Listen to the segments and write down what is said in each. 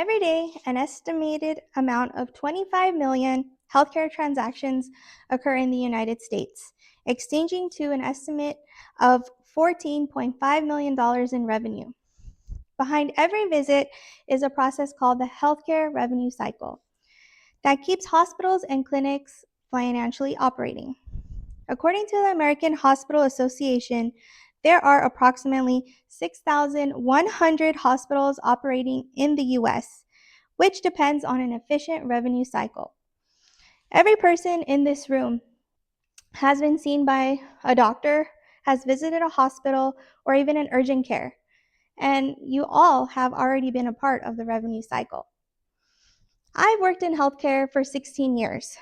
Every day, an estimated amount of 25 million healthcare transactions occur in the United States, exchanging to an estimate of $14.5 million in revenue. Behind every visit is a process called the healthcare revenue cycle that keeps hospitals and clinics financially operating. According to the American Hospital Association, there are approximately 6,100 hospitals operating in the US, which depends on an efficient revenue cycle. Every person in this room has been seen by a doctor, has visited a hospital, or even an urgent care, and you all have already been a part of the revenue cycle. I've worked in healthcare for 16 years,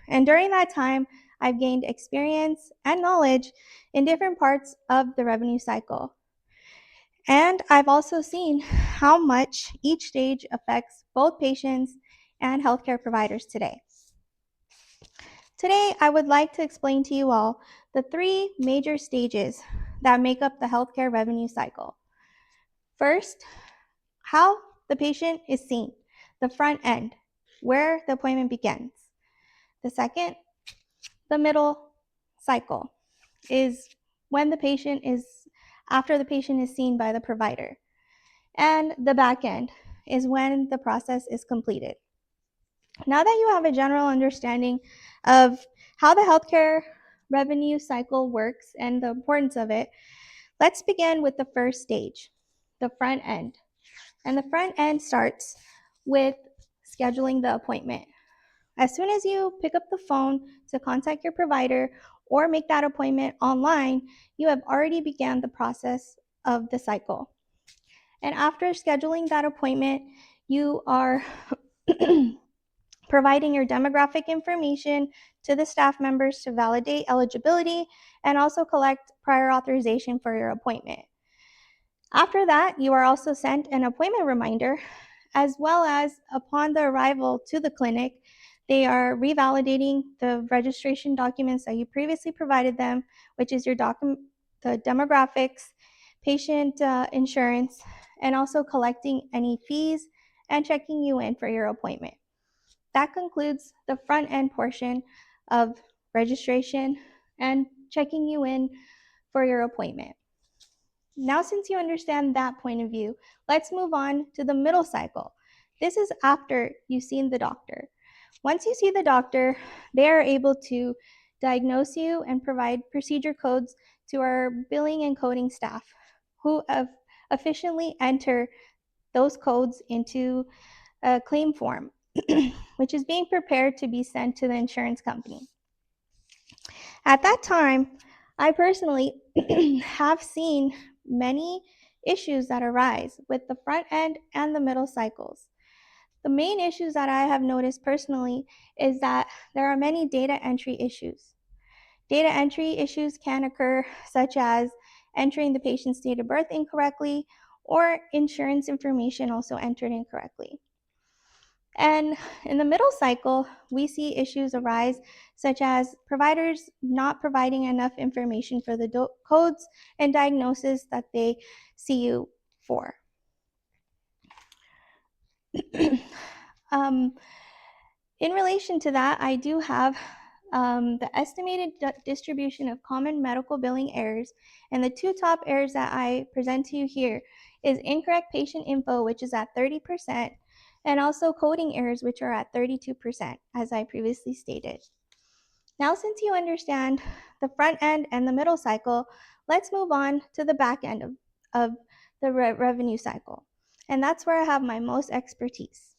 and during that time, I've gained experience and knowledge in different parts of the revenue cycle. And I've also seen how much each stage affects both patients and healthcare providers today. Today, I would like to explain to you all the three major stages that make up the healthcare revenue cycle. First, how the patient is seen, the front end, where the appointment begins. The second, the middle cycle, is when the patient is, after the patient is seen by the provider. And the back end is when the process is completed. Now that you have a general understanding of how the healthcare revenue cycle works and the importance of it, let's begin with the first stage, the front end. And the front end starts with scheduling the appointment. As soon as you pick up the phone to contact your provider or make that appointment online, you have already begun the process of the cycle. And after scheduling that appointment, you are providing your demographic information to the staff members to validate eligibility and also collect prior authorization for your appointment. After that, you are also sent an appointment reminder, as well as upon the arrival to the clinic, they are revalidating the registration documents that you previously provided them, which is your the demographics, patient insurance, and also collecting any fees and checking you in for your appointment. That concludes the front end portion of registration and checking you in for your appointment. Now, since you understand that point of view, let's move on to the middle cycle. This is after you've seen the doctor. Once you see the doctor, they are able to diagnose you and provide procedure codes to our billing and coding staff, who efficiently enter those codes into a claim form, which is being prepared to be sent to the insurance company. At that time, I personally have seen many issues that arise with the front end and the middle cycles. The main issues that I have noticed personally is that there are many data entry issues. Data entry issues can occur, such as entering the patient's date of birth incorrectly or insurance information also entered incorrectly. And in the middle cycle, we see issues arise such as providers not providing enough information for the codes and diagnosis that they see you for. In relation to that, I do have the estimated distribution of common medical billing errors, and the two top errors that I present to you here is incorrect patient info, which is at 30%, and also coding errors, which are at 32%, as I previously stated. Now, since you understand the front end and the middle cycle, let's move on to the back end of the revenue cycle. And that's where I have my most expertise.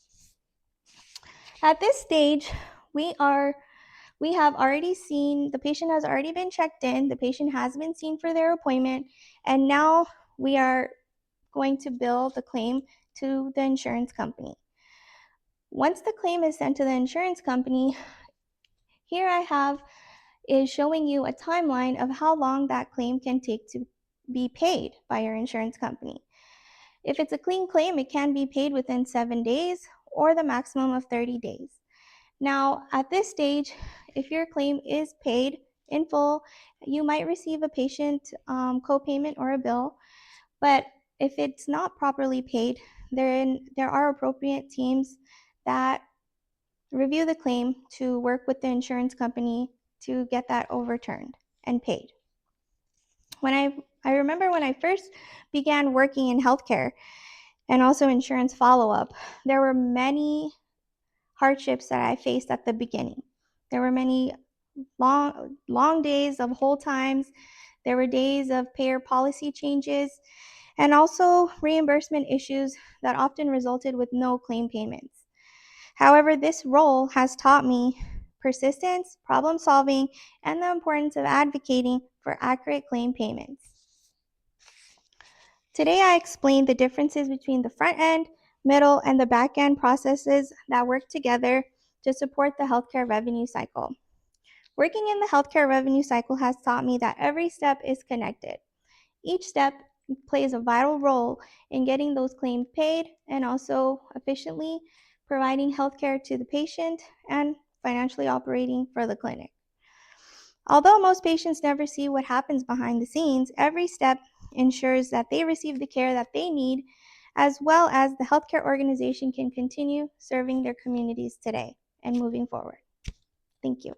At this stage, we have already seen, the patient has already been checked in, the patient has been seen for their appointment, and now we are going to bill the claim to the insurance company. Once the claim is sent to the insurance company, here I have is showing you a timeline of how long that claim can take to be paid by your insurance company. If it's a clean claim, it can be paid within 7 days or the maximum of 30 days. Now, at this stage, if your claim is paid in full, you might receive a patient copayment or a bill, but if it's not properly paid, there are appropriate teams that review the claim to work with the insurance company to get that overturned and paid. I remember when I first began working in healthcare and also insurance follow-up, there were many hardships that I faced at the beginning. There were many long days of hold times. There were days of payer policy changes and also reimbursement issues that often resulted with no claim payments. However, this role has taught me persistence, problem solving, and the importance of advocating for accurate claim payments. Today, I explained the differences between the front end, middle, and the back end processes that work together to support the healthcare revenue cycle. Working in the healthcare revenue cycle has taught me that every step is connected. Each step plays a vital role in getting those claims paid and also efficiently providing healthcare to the patient and financially operating for the clinic. Although most patients never see what happens behind the scenes, every step ensures that they receive the care that they need, as well as the healthcare organization can continue serving their communities today and moving forward. Thank you.